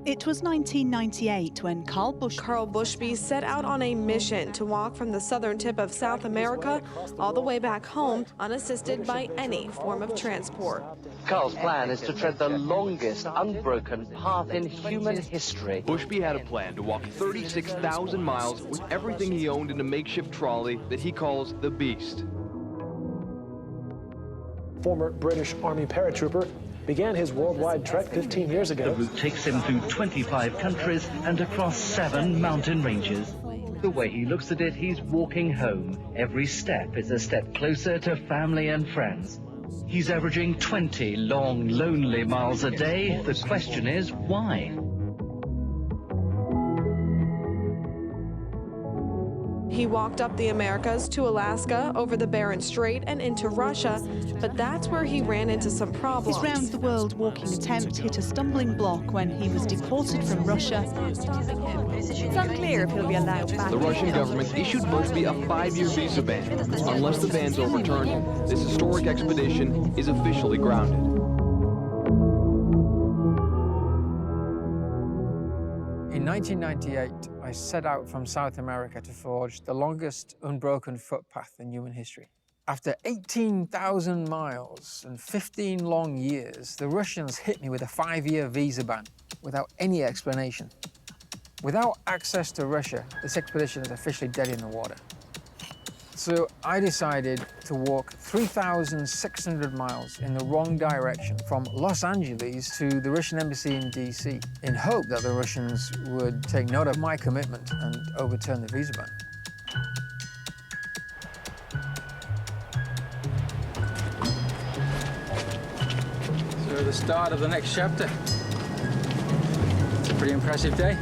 It was 1998 when Karl Bushby set out on a mission to walk from the southern tip of South America all the way back home, unassisted by any form of transport. Karl's plan is to tread the longest unbroken path in human history. Bushby had a plan to walk 36,000 miles with everything he owned in a makeshift trolley that he calls the Beast. Former British Army paratrooper began his worldwide trek 15 years ago. The route takes him through 25 countries and across 7 mountain ranges. The way he looks at it, he's walking home. Every step is a step closer to family and friends. He's averaging 20 long, lonely miles a day. The question is, why? He walked up the Americas to Alaska, over the Bering Strait and into Russia, but that's where he ran into some problems. His round-the-world walking attempt hit a stumbling block when he was deported from Russia. It's unclear if he'll be allowed back. The Russian government issued Bushby a 5-year visa ban. Unless the ban's overturned, this historic expedition is officially grounded. In 1998, I set out from South America to forge the longest unbroken footpath in human history. After 18,000 miles and 15 long years, the Russians hit me with a 5-year visa ban without any explanation. Without access to Russia, this expedition is officially dead in the water. So I decided to walk 3,600 miles in the wrong direction from Los Angeles to the Russian embassy in DC in hope that the Russians would take note of my commitment and overturn the visa ban. So the start of the next chapter. It's a pretty impressive day.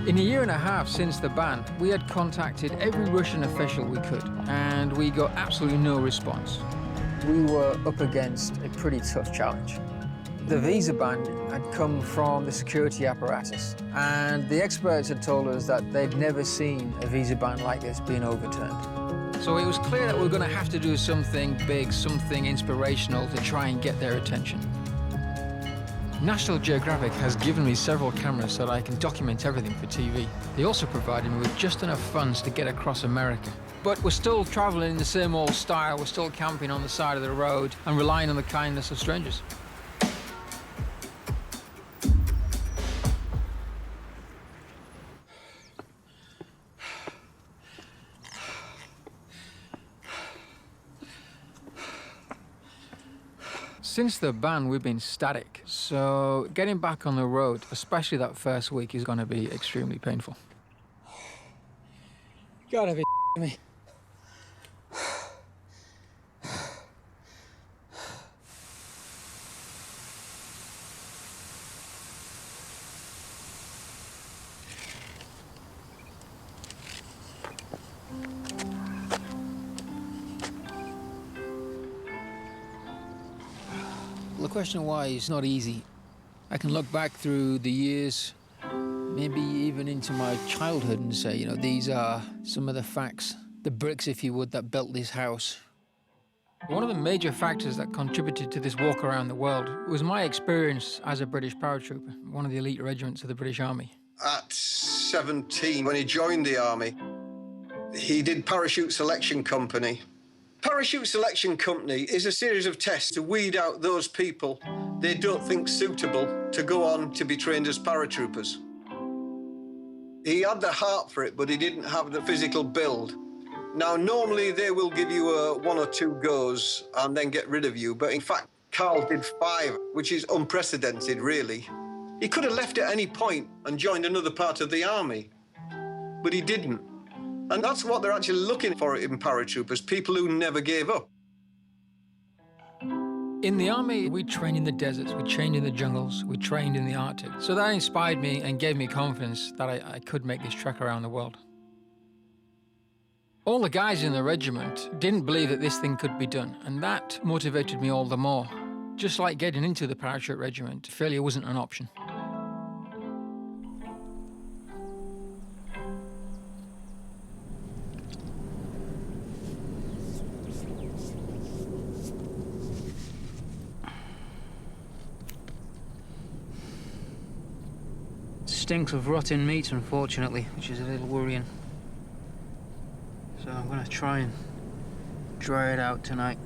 In a year and a half since the ban, we had contacted every Russian official we could, and we got absolutely no response. We were up against a pretty tough challenge. The visa ban had come from the security apparatus, and the experts had told us that they'd never seen a visa ban like this being overturned. So it was clear that we were going to have to do something big, something inspirational to try and get their attention. National Geographic has given me several cameras so that I can document everything for TV. They also provided me with just enough funds to get across America. But we're still traveling in the same old style. We're still camping on the side of the road and relying on the kindness of strangers. Since the ban, we've been static, so getting back on the road, especially that first week, is going to be extremely painful. You gotta be me. The question why is not easy. I can look back through the years, maybe even into my childhood and say, you know, these are some of the facts, the bricks, if you would, that built this house. One of the major factors that contributed to this walk around the world was my experience as a British paratrooper, one of the elite regiments of the British Army. At 17, when he joined the Army, he did Parachute Selection Company. Parachute Selection Company is a series of tests to weed out those people they don't think suitable to go on to be trained as paratroopers. He had the heart for it, but he didn't have the physical build. Now, normally they will give you 1 or 2 goes and then get rid of you, but in fact, Karl did 5, which is unprecedented, really. He could have left at any point and joined another part of the Army, but he didn't. And that's what they're actually looking for in paratroopers, people who never gave up. In the Army, we trained in the deserts, we trained in the jungles, we trained in the Arctic. So that inspired me and gave me confidence that I could make this trek around the world. All the guys in the regiment didn't believe that this thing could be done, and that motivated me all the more. Just like getting into the parachute regiment, failure wasn't an option. stinks of rotten meat, unfortunately, which is a little worrying. So I'm gonna try and dry it out tonight.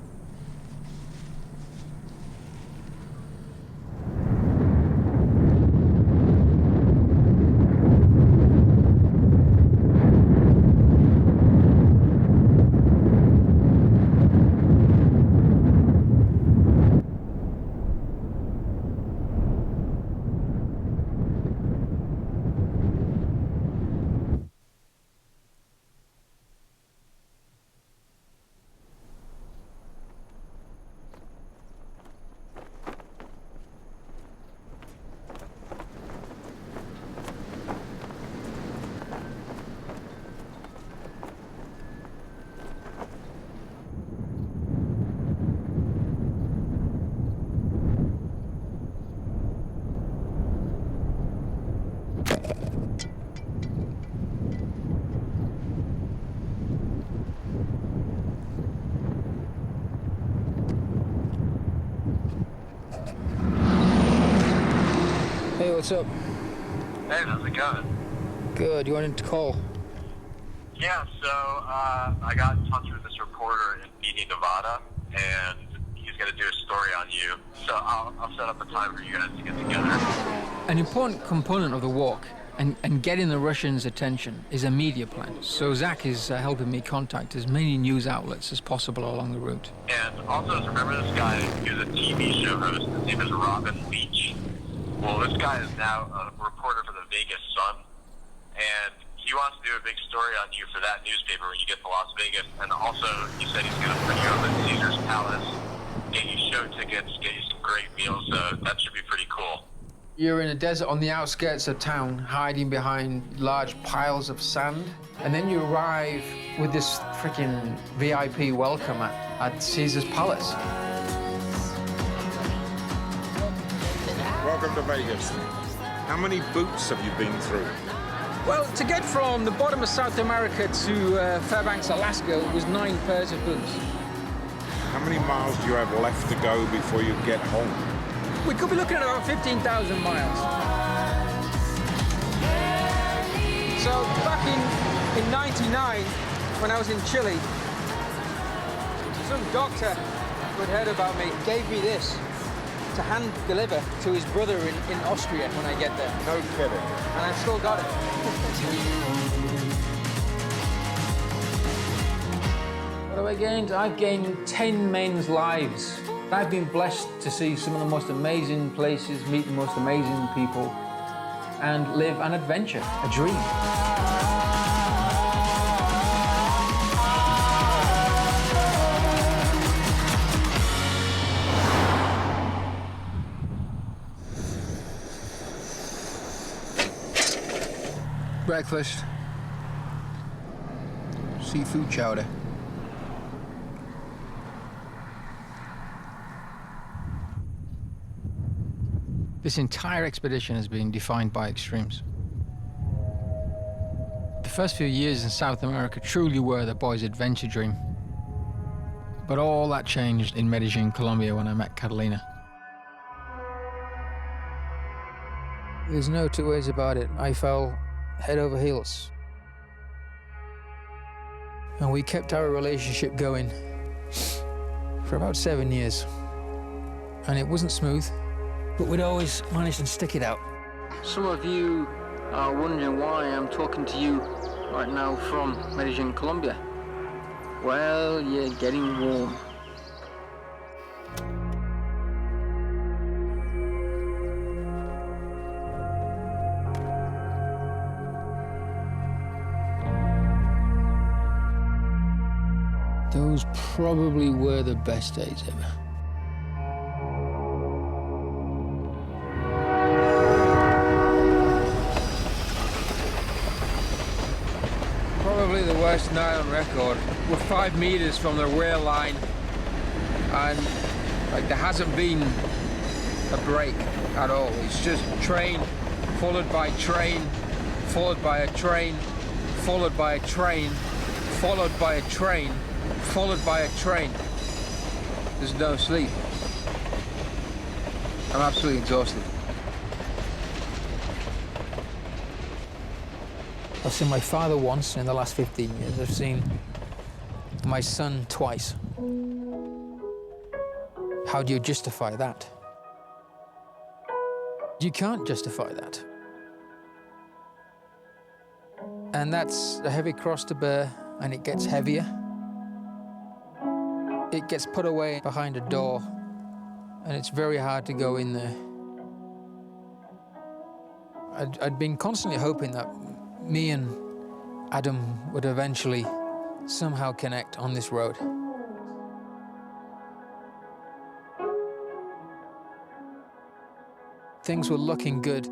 Hey, what's up? Hey, how's it going? Good, you wanted to call? Yeah, so I got in touch with this reporter in Beatty, Nevada, and he's going to do a story on you. So I'll set up a time for you guys to get together. An important component of the walk and getting the Russians' attention is a media plan. So Zach is helping me contact as many news outlets as possible along the route. And also, remember this guy? He was a TV show host. His name is Robin Leach. Well, this guy is now a reporter for the Vegas Sun, and he wants to do a big story on you for that newspaper when you get to Las Vegas. And also, he said he's going to put you up at Caesar's Palace, get you show tickets, get you some great meals, so that should be pretty cool. You're in a desert on the outskirts of town, hiding behind large piles of sand, and then you arrive with this freaking VIP welcome at Caesar's Palace. Welcome to Vegas. How many boots have you been through? Well, to get from the bottom of South America to Fairbanks, Alaska, was 9 pairs of boots. How many miles do you have left to go before you get home? We could be looking at about 15,000 miles. So back in 99, when I was in Chile, some doctor who had heard about me gave me this to hand deliver to his brother in Austria when I get there. No kidding. And I've still got it. What have I gained? I've gained 10 men's lives. I've been blessed to see some of the most amazing places, meet the most amazing people, and live an adventure, a dream. Breakfast, seafood chowder. This entire expedition has been defined by extremes. The first few years in South America truly were the boy's adventure dream. But all that changed in Medellin, Colombia when I met Catalina. There's no two ways about it. I fell head over heels. And we kept our relationship going for about 7 years. And it wasn't smooth, but we'd always managed to stick it out. Some of you are wondering why I'm talking to you right now from Medellin, Colombia. Well, you're getting warm. Those probably were the best days ever. Probably the worst night on record. We're 5 meters from the rail line, and there hasn't been a break at all. It's just train followed by train, followed by a train, followed by a train, followed by a train, followed by a train. There's no sleep. I'm absolutely exhausted. I've seen my father once in the last 15 years. I've seen my son twice. How do you justify that? You can't justify that. And that's a heavy cross to bear, and it gets heavier. It gets put away behind a door, and it's very hard to go in there. I'd been constantly hoping that me and Adam would eventually somehow connect on this road. Things were looking good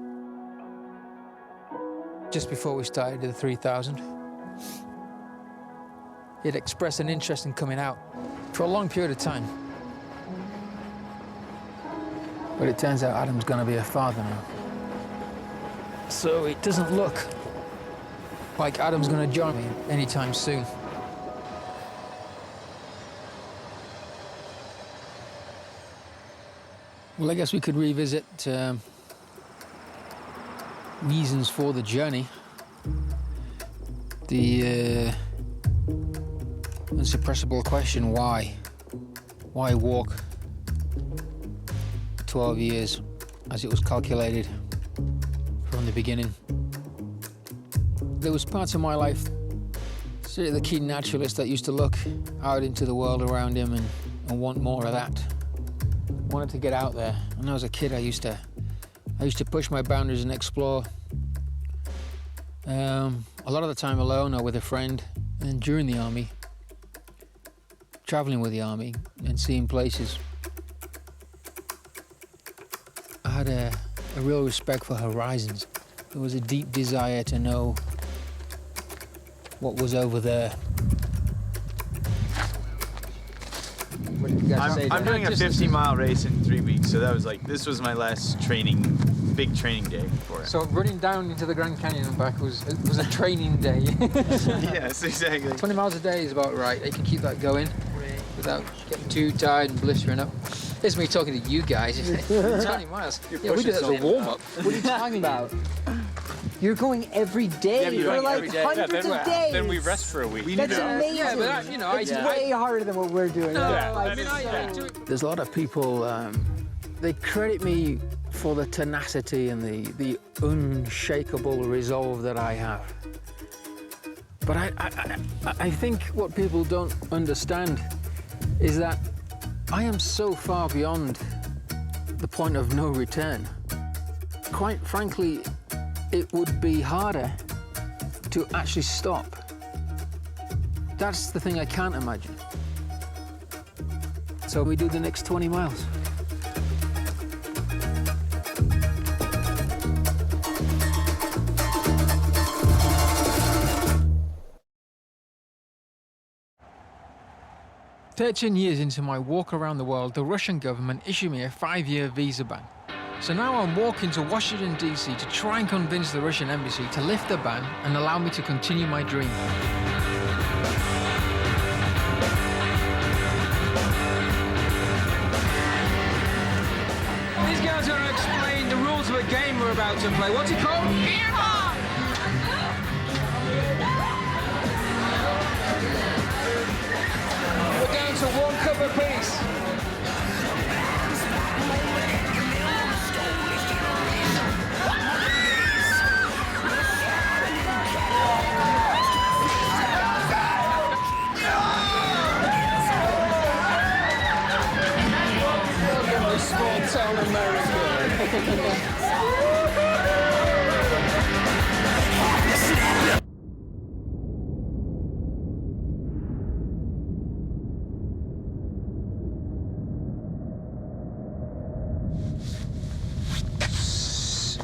just before we started the 3000. He'd expressed an interest in coming out for a long period of time. But it turns out Adam's going to be a father now. So it doesn't look like Adam's going to join me anytime soon. Well, I guess we could revisit reasons for the journey. The unsuppressible question, why? Why walk 12 years as it was calculated from the beginning? There was parts of my life, sort of the keen naturalist that used to look out into the world around him and want more of that. Wanted to get out there. When I was a kid, I used to push my boundaries and explore. A lot of the time alone or with a friend. And during the army, traveling with the army and seeing places, I had a real respect for horizons. There was a deep desire to know what was over there. What did you guys say? I'm doing a 50-mile race in 3 weeks, so that was like, this was my last big training day for it. So running down into the Grand Canyon and back was a training day. Yes, exactly. 20 miles a day is about right. You can keep that going without getting too tired and blistering up. It's me talking to you guys. 20 miles. Yeah, we do that as a warm-up. What are you talking about? You're going every day. Yeah, you're like hundreds of days. Then we rest for a week. That's amazing. Yeah, but it's way harder than what we're doing. No, I do it. There's a lot of people, they credit me for the tenacity and the unshakable resolve that I have. But I think what people don't understand is that I am so far beyond the point of no return. Quite frankly, it would be harder to actually stop. That's the thing I can't imagine. So we do the next 20 miles. "13 years into my walk around the world, the Russian government issued me a 5-year visa ban. So now I'm walking to Washington, D.C. to try and convince the Russian embassy to lift the ban and allow me to continue my dream." These guys are going to explain the rules of a game we're about to play. What's it called? Beer pong! We're down to 1 cup apiece. Small town America.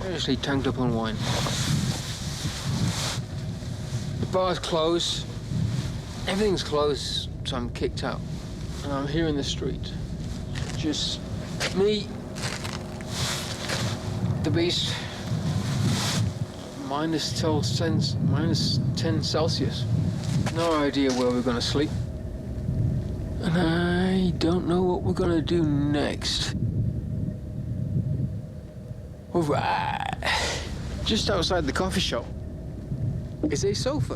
Seriously tanked up on wine. The bar's closed. Everything's closed, so I'm kicked out. And I'm here in the street. Just me, the beast, minus 10 Celsius. No idea where we're going to sleep. And I don't know what we're going to do next. We're just outside the coffee shop. Is a sofa?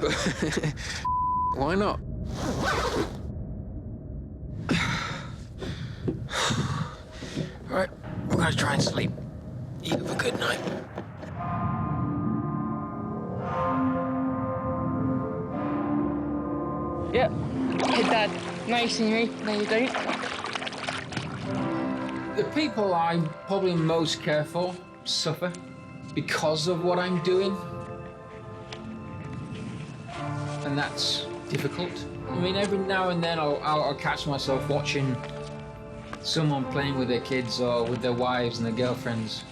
Why not? All right, we're gonna try and sleep. You have a good night. Yep. Hey, Dad. Nice and you. No, you don't. The people I'm probably most care for suffer because of what I'm doing. And that's difficult. I mean, every now and then I'll catch myself watching someone playing with their kids or with their wives and their girlfriends.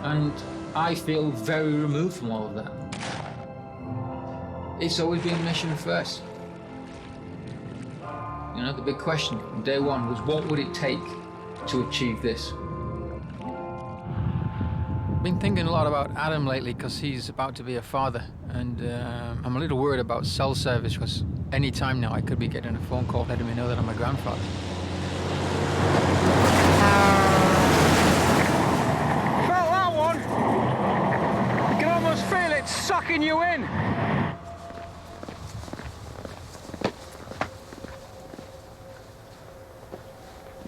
And I feel very removed from all of that. It's always been mission first. You know, the big question from day one was, what would it take to achieve this? I've been thinking a lot about Adam lately because he's about to be a father, and I'm a little worried about cell service because any time now I could be getting a phone call letting me know that I'm a grandfather. Felt that one? You can almost feel it sucking you in.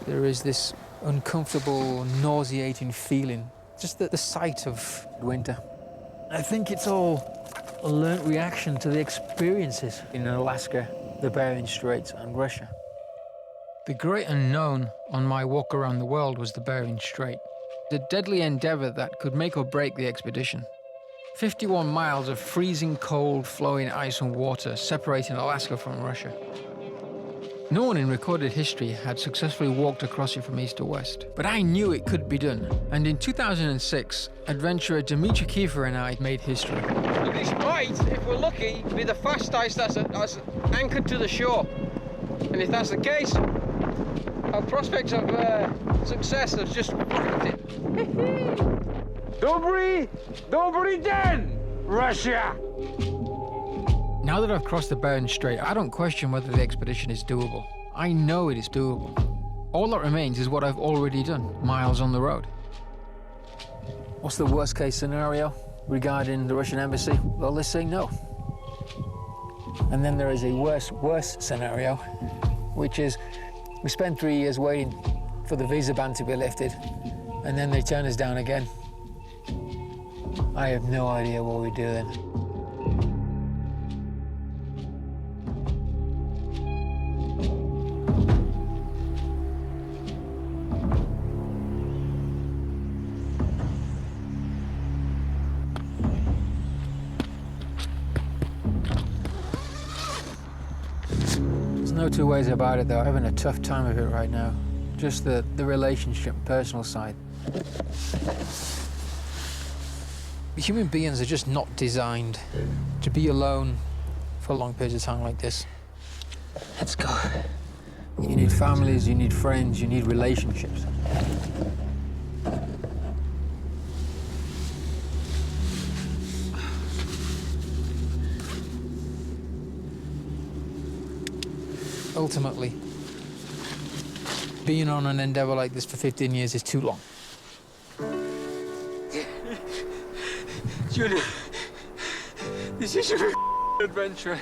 There is this uncomfortable, nauseating feeling, just the sight of winter. I think it's all a learnt reaction to the experiences in Alaska, the Bering Strait, and Russia. The great unknown on my walk around the world was the Bering Strait, the deadly endeavor that could make or break the expedition. 51 miles of freezing cold, flowing ice and water separating Alaska from Russia. No one in recorded history had successfully walked across it from east to west, but I knew it could be done. And in 2006, adventurer Dmitry Kiefer and I made history. This might, if we're lucky, be the fast ice that's anchored to the shore. And if that's the case, our prospects of success have just rocketed. Dobry den, Russia! Now that I've crossed the Bering Strait, I don't question whether the expedition is doable. I know it is doable. All that remains is what I've already done, miles on the road. What's the worst case scenario regarding the Russian embassy? Well, they say no. And then there is a worse scenario, which is we spend 3 years waiting for the visa ban to be lifted, and then they turn us down again. I have no idea what we do then. No two ways about it, though. I'm having a tough time of it right now. Just the relationship, personal side. Human beings are just not designed to be alone for long periods of time like this. Let's go. You need families, you need friends, you need relationships. Ultimately, being on an endeavor like this for 15 years is too long. Julia, this is your adventure.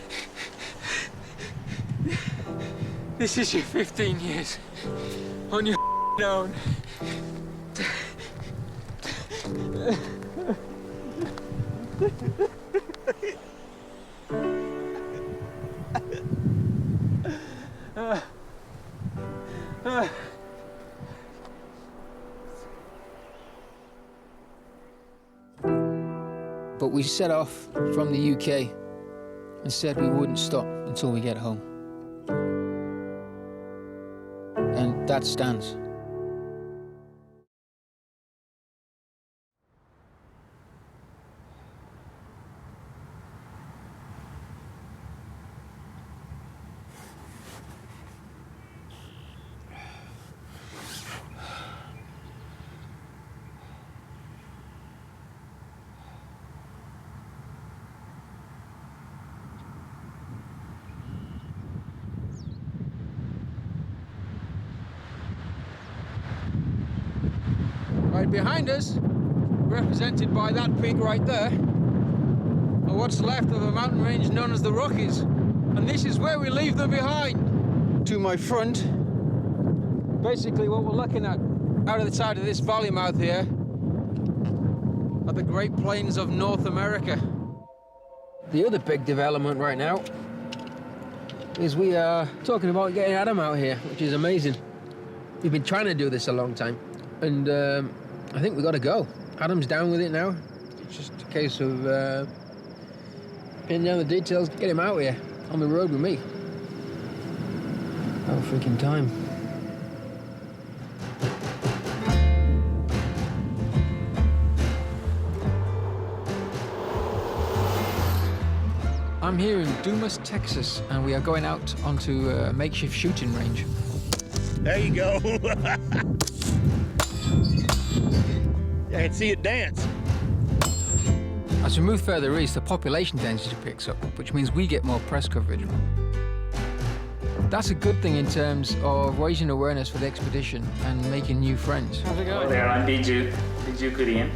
This is your 15 years on your own. But we set off from the UK and said we wouldn't stop until we get home. And that stands. Right behind us, represented by that pig right there, are what's left of a mountain range known as the Rockies. And this is where we leave them behind. To my front, basically what we're looking at out of the side of this valley mouth here are the Great Plains of North America. The other big development right now is we are talking about getting Adam out here, which is amazing. We've been trying to do this a long time, and I think we got to go. Adam's down with it now. It's just a case of pinning down the details, get him out here on the road with me. Have a freaking time. I'm here in Dumas, Texas, and we are going out onto a makeshift shooting range. There you go. I can see it dance. As we move further east, the population density picks up, which means we get more press coverage. That's a good thing in terms of raising awareness for the expedition and making new friends. How's it going? Hello there, I'm Biju Kurian.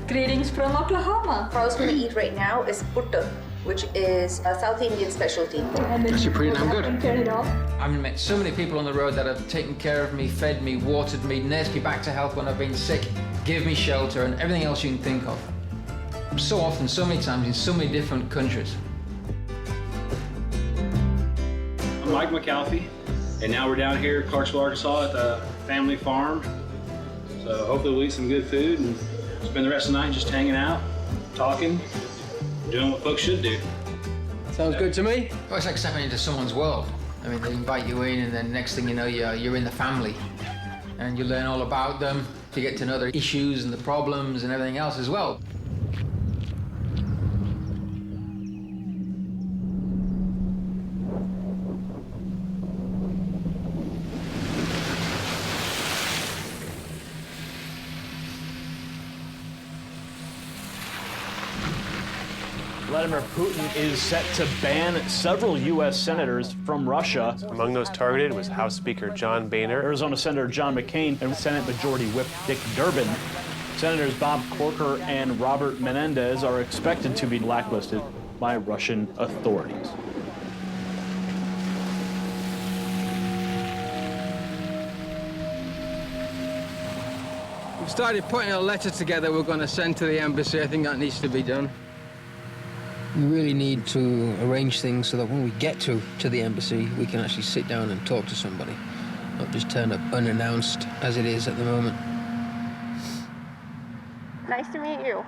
Greetings from Oklahoma. What I was going to eat right now is putta, which is a South Indian specialty. Actually pretty damn good. Turn it off. I've met so many people on the road that have taken care of me, fed me, watered me, nursed me back to health when I've been sick, give me shelter and everything else you can think of. So often, so many times, in so many different countries. I'm Mike McAlfee, and now we're down here at Clarksville, Arkansas at the family farm. So hopefully we'll eat some good food and spend the rest of the night just hanging out, talking, doing what folks should do. Sounds good to me. Well, it's like stepping into someone's world. I mean, they invite you in, and then next thing you know, you're in the family. And you learn all about them, you get to know their issues and the problems and everything else as well. Vladimir Putin is set to ban several U.S. senators from Russia. Among those targeted was House Speaker John Boehner, Arizona Senator John McCain, and Senate Majority Whip Dick Durbin. Senators Bob Corker and Robert Menendez are expected to be blacklisted by Russian authorities. We've started putting a letter together we're going to send to the embassy. I think that needs to be done. We really need to arrange things so that when we get to the embassy, we can actually sit down and talk to somebody, not just turn up unannounced as it is at the moment. Nice to meet you.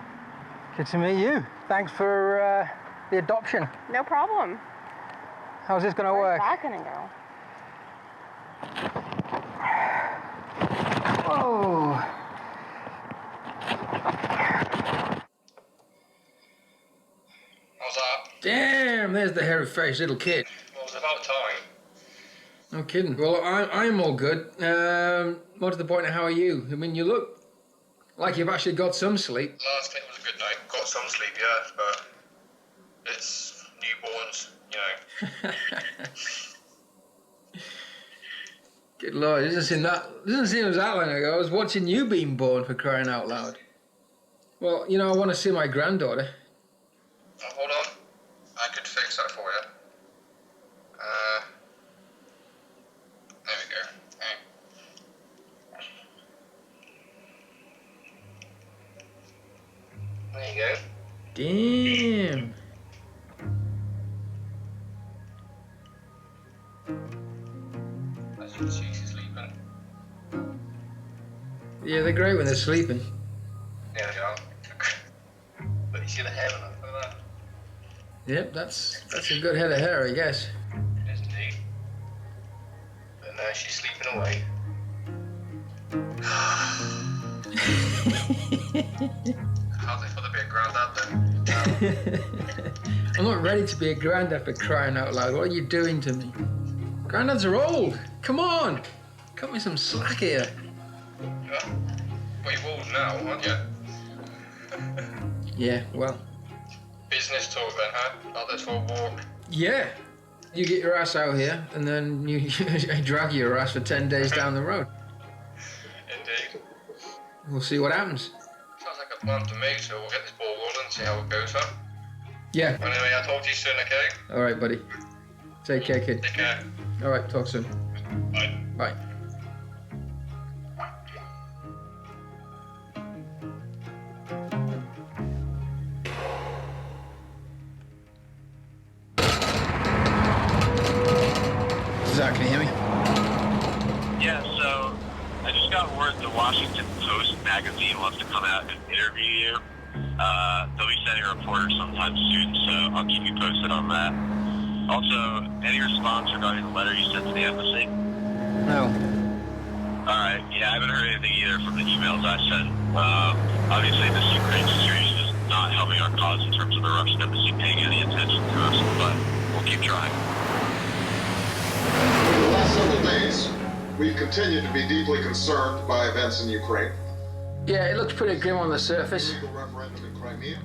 Good to meet you. Thanks for the adoption. No problem. How's this going to work? Where's that going to go? Oh. How's that? Damn, there's the hairy-faced little kid. Well, it's about time. No kidding. Well, I'm all good. More to the point, how are you? I mean, you look like you've actually got some sleep. Last night was a good night. Got some sleep, yeah, but it's newborns, you know. Good Lord, it doesn't seem it was that long ago. I was watching you being born, for crying out loud. Well, you know, I want to see my granddaughter. Hold on. I could fix that for you. There we go. There you go. Damn. As you can see, she's sleeping. Yeah, they're great when they're sleeping. There we are. But you see the hair on it, look at that. Yep, that's a good head of hair, I guess. It is indeed. But now she's sleeping away. How's it for to be a granddad then? I'm not ready to be a granddad, for crying out loud. What are you doing to me? Granddads are old. Come on. Cut me some slack here. Yeah. Well, you're old now, aren't you? Yeah, well. Business talk then, huh? About this whole walk. Yeah. You get your ass out here, and then you drag your ass for 10 days down the road. Indeed. We'll see what happens. Sounds like a plan to me, so we'll get this ball rolling and see how it goes, huh? Yeah. Anyway, I'll talk to you soon, okay? All right, buddy. Take care, kid. Take care. All right, talk soon. Bye. Bye. Zach, can you hear me? Yeah, so I just got word the Washington Post magazine wants to come out and interview you. They'll be sending a reporter sometime soon, so I'll keep you posted on that. Also, any response regarding the letter you sent to the embassy? No. Alright, yeah, I haven't heard anything either from the emails I sent. Obviously, this Ukraine situation is not helping our cause in terms of the Russian embassy paying any attention to us, but we'll keep trying. For the last several days, we've continued to be deeply concerned by events in Ukraine. Yeah, it looks pretty grim on the surface,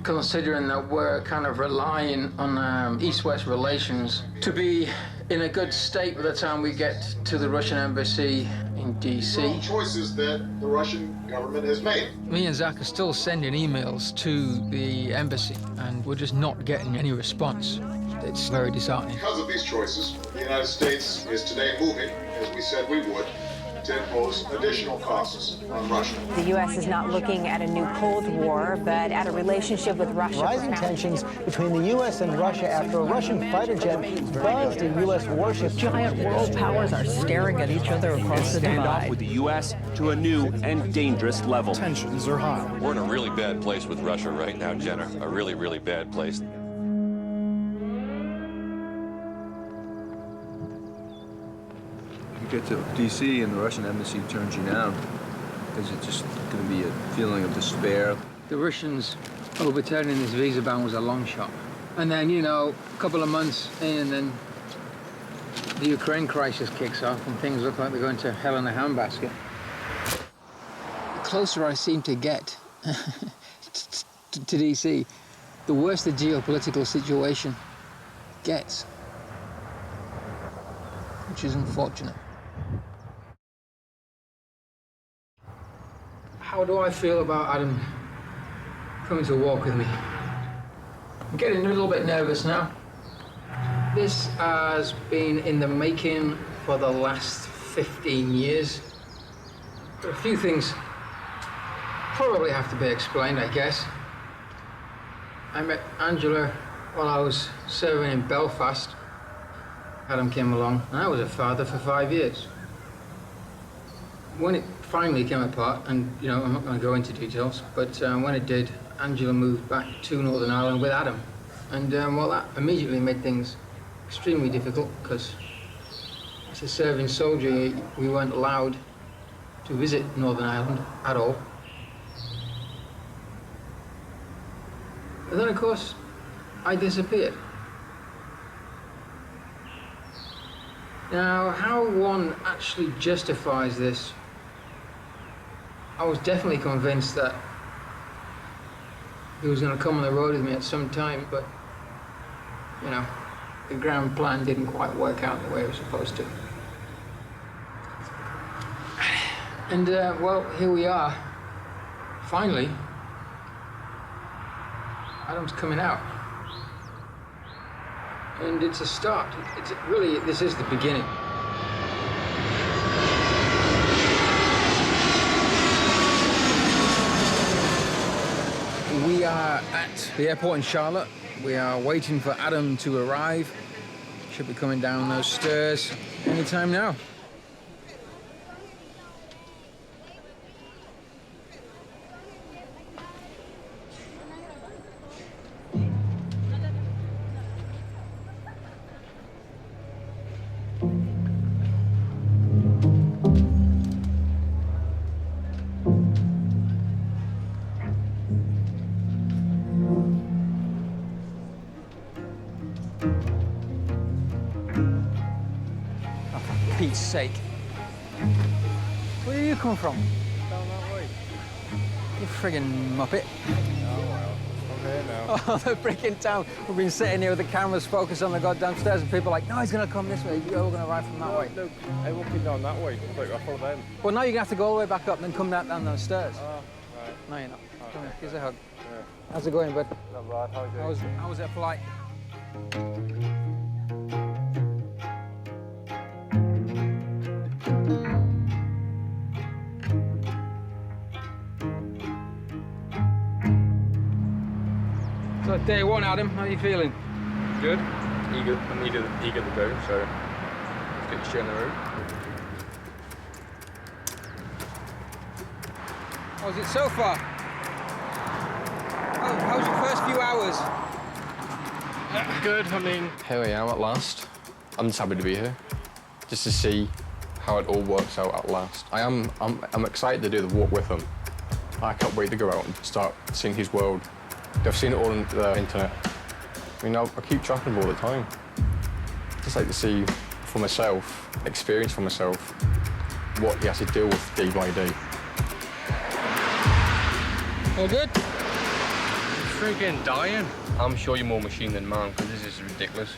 considering that we're kind of relying on East-West relations to be in a good state by the time we get to the Russian embassy in D.C. Choices that the Russian government has made. Me and Zach are still sending emails to the embassy, and we're just not getting any response. It's very disheartening. Because of these choices, the United States is today moving, as we said we would, to impose additional costs on Russia. The U.S. is not looking at a new Cold War, but at a relationship with Russia. Rising tensions between the U.S. and Russia after a Russian fighter jet buzzed a U.S. warship. Giant world powers are staring at each other across the divide. Standoff with the U.S. to a new and dangerous level. Tensions are high. We're in a really bad place with Russia right now, Jenner. A really, really bad place. Get to D.C. and the Russian embassy turns you down because it's just going to be a feeling of despair. The Russians overturning this visa ban was a long shot. And then, you know, a couple of months in, and then the Ukraine crisis kicks off and things look like they're going to hell in a handbasket. The closer I seem to get to D.C., the worse the geopolitical situation gets, which is unfortunate. How do I feel about Adam coming to walk with me? I'm getting a little bit nervous now. This has been in the making for the last 15 years. But a few things probably have to be explained, I guess. I met Angela while I was serving in Belfast. Adam came along, and I was a father for 5 years. When it finally came apart, and you know, I'm not going to go into details, but when it did, Angela moved back to Northern Ireland with Adam. And well, that immediately made things extremely difficult, because as a serving soldier, we weren't allowed to visit Northern Ireland at all. And then, of course, I disappeared. Now, how one actually justifies this, I was definitely convinced that he was going to come on the road with me at some time, but, you know, the grand plan didn't quite work out the way it was supposed to. And, well, here we are. Finally, Adam's coming out. And it's a start. It's really, this is the beginning. We are at the airport in Charlotte. We are waiting for Adam to arrive. Should be coming down those stairs anytime now. Pete's sake. Where do you come from? Down that way. You friggin' muppet. Oh, well. I'm here now. Oh, they're breaking down. We've been sitting here with the cameras focused on the goddamn stairs, and people are like, no, he's going to come this way. You're going to arrive from that way. No, I'm walking down that way. I thought then. Well, now you're going to have to go all the way back up and then come down those stairs. Oh, right. No, you're not. Oh, Come here, here's a hug. Yeah. How's it going, bud? Not bad. How are you doing? How was that flight? So day one, Adam, how are you feeling? Good. Eager. I'm eager to go, so let's get your shit on the road. How's it so far? How's your first few hours? Good. I mean, here I am at last. I'm just happy to be here, just to see how it all works out at last. I'm excited to do the walk with him. I can't wait to go out and start seeing his world. I've seen it all on the internet. I mean, I keep tracking him all the time. Just like to see for myself, experience for myself, what he has to deal with day by day. All good? Freaking dying. I'm sure you're more machine than man, because this is ridiculous.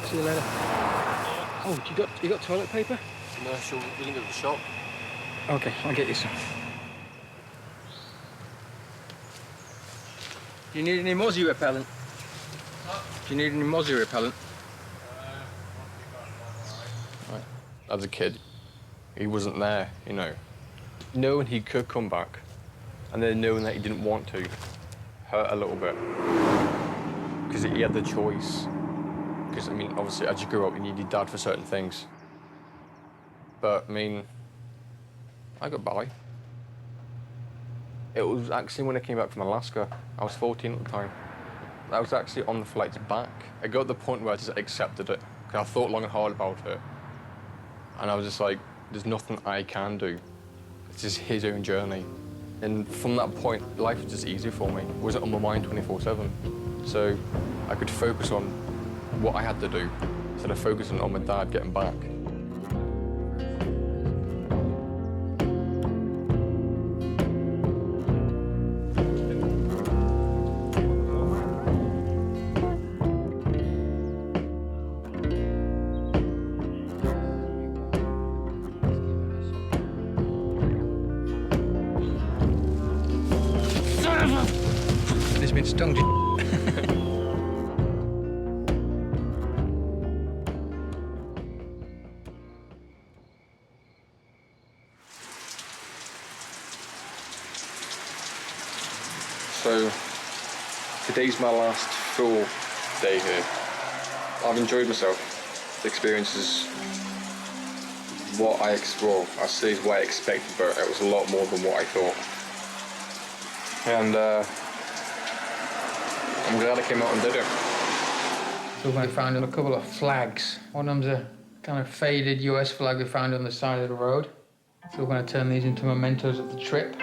See you later. Oh, you got toilet paper? No, sure, we can go to the shop. Okay, I'll get you some. Do you need any mozzie repellent? Do you need any mozzie repellent? Right. As a kid, he wasn't there, you know. Knowing he could come back, and then knowing that he didn't want to, hurt a little bit. Because he had the choice. Because, I mean, obviously, as you grow up, you need your dad for certain things. But, I mean, I got by. It was actually when I came back from Alaska. I was 14 at the time. I was actually on the flights back. I got to the point where I just accepted it. Because I thought long and hard about it. And I was just like, there's nothing I can do. It's just his own journey. And from that point, life was just easy for me. It wasn't on my mind 24/7. So I could focus on what I had to do instead of focusing on my dad getting back. It's been stung. So today's my last full day here. I've enjoyed myself. The experience is what I say is what I expected, but it was a lot more than what I thought. And I'm glad I came out and did it. So I found a couple of flags. One of them's a kind of faded US flag we found on the side of the road. So we're going to turn these into mementos of the trip.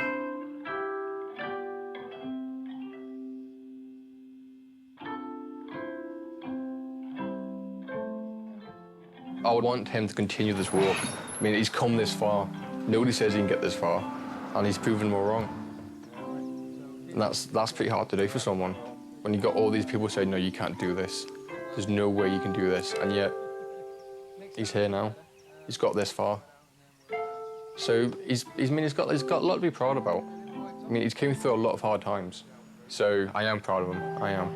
I would want him to continue this walk. I mean, he's come this far. Nobody says he can get this far, and he's proven me wrong. And that's pretty hard to do for someone. When you've got all these people saying, no, you can't do this. There's no way you can do this, and yet he's here now. He's got this far. So he's got a lot to be proud about. I mean, he's came through a lot of hard times. So I am proud of him, I am.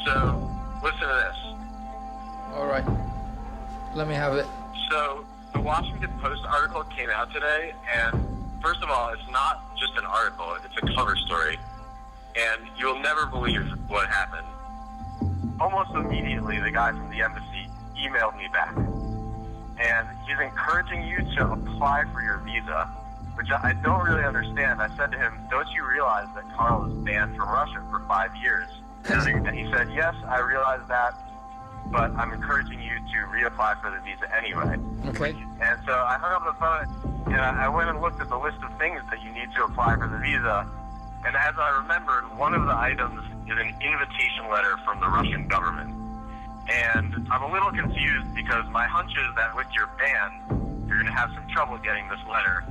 So, listen to this. All right. Let me have it. So, the Washington Post article came out today, and first of all, it's not just an article, it's a cover story. And you'll never believe what happened. Almost immediately, the guy from the embassy emailed me back. And he's encouraging you to apply for your visa, which I don't really understand. I said to him, don't you realize that Karl is banned from Russia for 5 years? And he said, yes, I realize that, but I'm encouraging you to reapply for the visa anyway. Okay. And so I hung up the phone, and I went and looked at the list of things that you need to apply for the visa. And as I remembered, one of the items is an invitation letter from the Russian government. And I'm a little confused because my hunch is that with your ban, you're going to have some trouble getting this letter.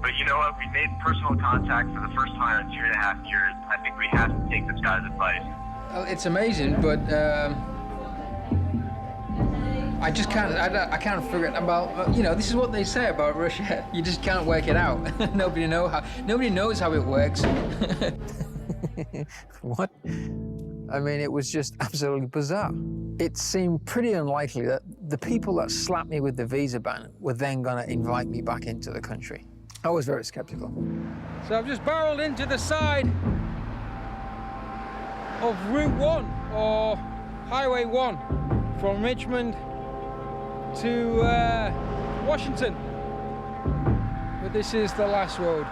But you know what? We made personal contact for the first time in 2.5 years. I think we have to take this guy's advice. Well, it's amazing, but I just can't. I can't figure it about. You know, this is what they say about Russia. You just can't work it out. Nobody knows how it works. What? I mean, it was just absolutely bizarre. It seemed pretty unlikely that the people that slapped me with the visa ban were then going to invite me back into the country. I was very skeptical. So I've just barreled into the side of Route 1, or Highway 1, from Richmond to Washington. But this is the last road.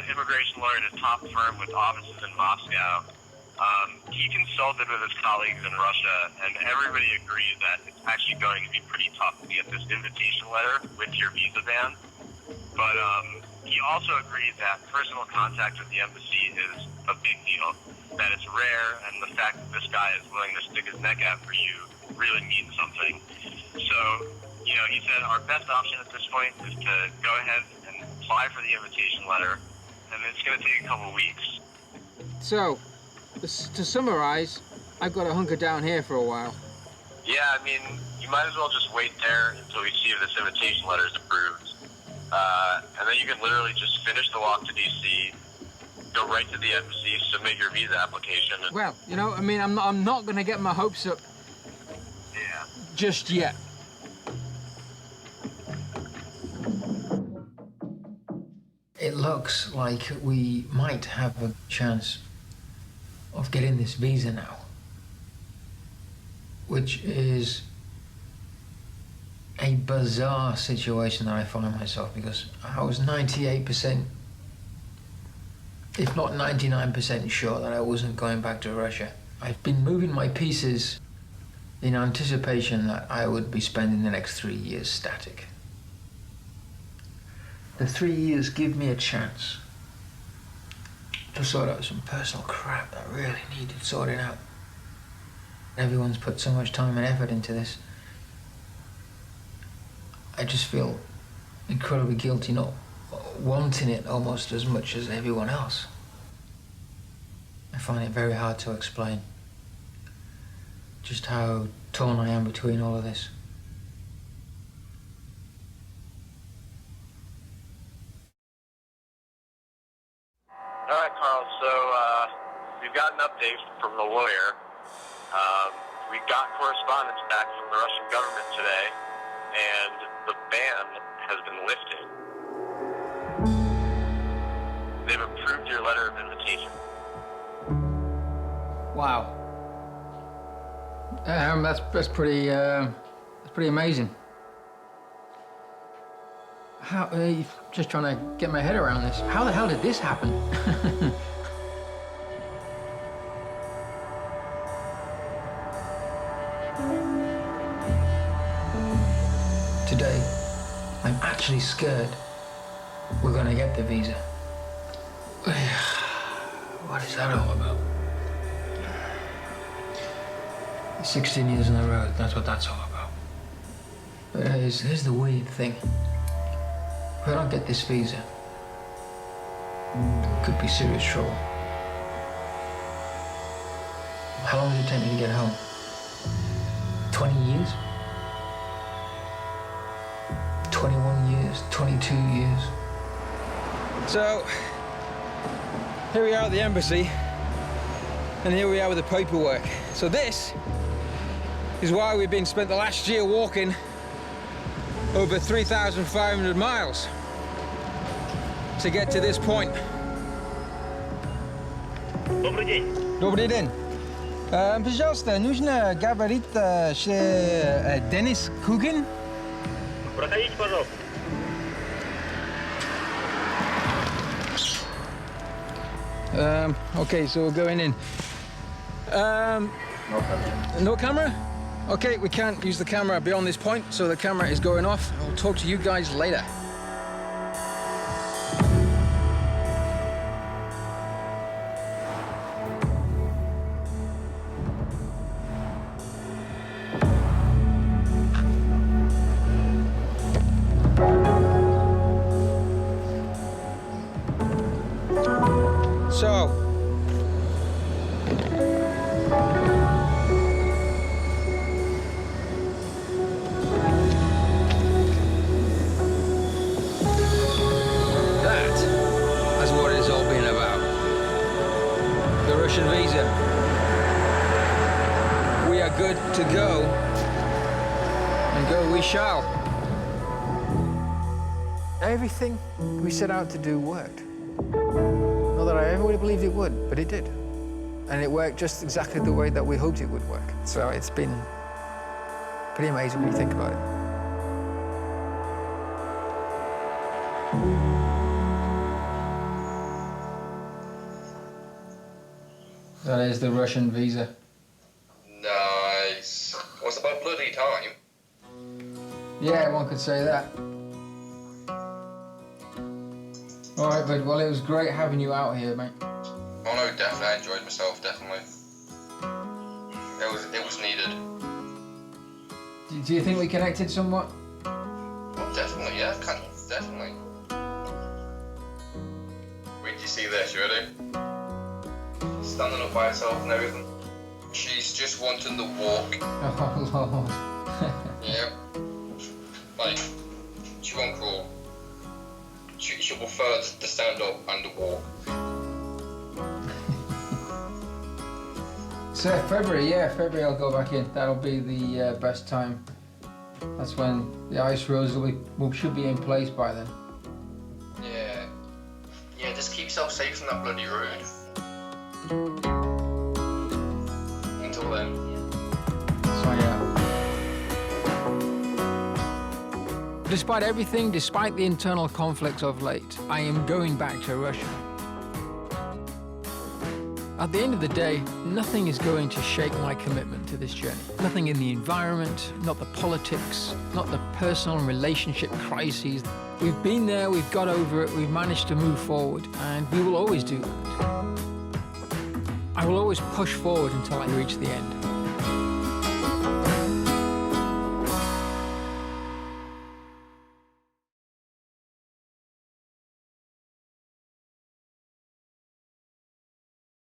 Immigration lawyer at a top firm with offices in Moscow. He consulted with his colleagues in Russia, and everybody agrees that it's actually going to be pretty tough to get this invitation letter with your visa ban. But he also agreed that personal contact with the embassy is a big deal, that it's rare, and the fact that this guy is willing to stick his neck out for you really means something. So, you know, he said our best option at this point is to go ahead and apply for the invitation letter, and it's going to take a couple of weeks. So, to summarize, I've got to hunker down here for a while. Yeah, I mean, you might as well just wait there until we see if this invitation letter is approved. And then you can literally just finish the walk to D.C., go right to the embassy, submit your visa application. And... Well, you know, I mean, I'm not going to get my hopes up just yet. It looks like we might have a chance of getting this visa now, which is a bizarre situation that I find myself, because I was 98%, if not 99% sure that I wasn't going back to Russia. I've been moving my pieces in anticipation that I would be spending the next 3 years static. The 3 years give me a chance to sort out some personal crap that really needed sorting out. Everyone's put so much time and effort into this. I just feel incredibly guilty not wanting it almost as much as everyone else. I find it very hard to explain just how torn I am between all of this. All right, Karl, so we've got an update from the lawyer. We got correspondence back from the Russian government today, and the ban has been lifted. They've approved your letter of invitation. Wow. That's pretty amazing. How? Just trying to get my head around this. How the hell did this happen? Today, I'm actually scared we're gonna get the visa. What is that all about? 16 years on the road, that's what that's all about. But here's the weird thing. If I don't get this visa, it could be serious trouble. How long does it take me to get home? 20 years? 21 years, 22 years. So, here we are at the embassy, and here we are with the paperwork. So this is why we've been spent the last year walking over 3,500 miles to get to this point. Добрый день. Добрый день. Пожалуйста, нужно говорить с Денис Кугин. Проходите, пожалуйста. Okay, so we're going in. No camera. No camera? Okay, we can't use the camera beyond this point, so the camera is going off. I'll talk to you guys later. So, that's what it's all been about. The Russian visa. We are good to go, and go we shall. Everything we set out to do worked. Not that I ever would have believed it would, but it did. And it worked just exactly the way that we hoped it would work. So it's been pretty amazing when you think about it. That is the Russian visa. Nice. What's about bloody time? Yeah, one could say that. All right, bud. Well, it was great having you out here, mate. Oh no, definitely. I enjoyed myself, definitely. It was needed. Do you think we connected somewhat? Well, definitely, yeah, kind of, definitely. Wait, do you see this? You ready? Standing up by herself and everything. She's just wanting the walk. Oh, Lord. Yeah. Like, she won't crawl. She'll prefer to stand up and to walk. So February I'll go back in. That'll be the best time. That's when the ice roads should be in place by then. Yeah. Yeah, just keep yourself safe from that bloody road. Until then. So yeah. Despite everything, despite the internal conflicts of late, I am going back to Russia. At the end of the day, nothing is going to shake my commitment to this journey. Nothing in the environment, not the politics, not the personal and relationship crises. We've been there, we've got over it, we've managed to move forward, and we will always do that. I will always push forward until I reach the end.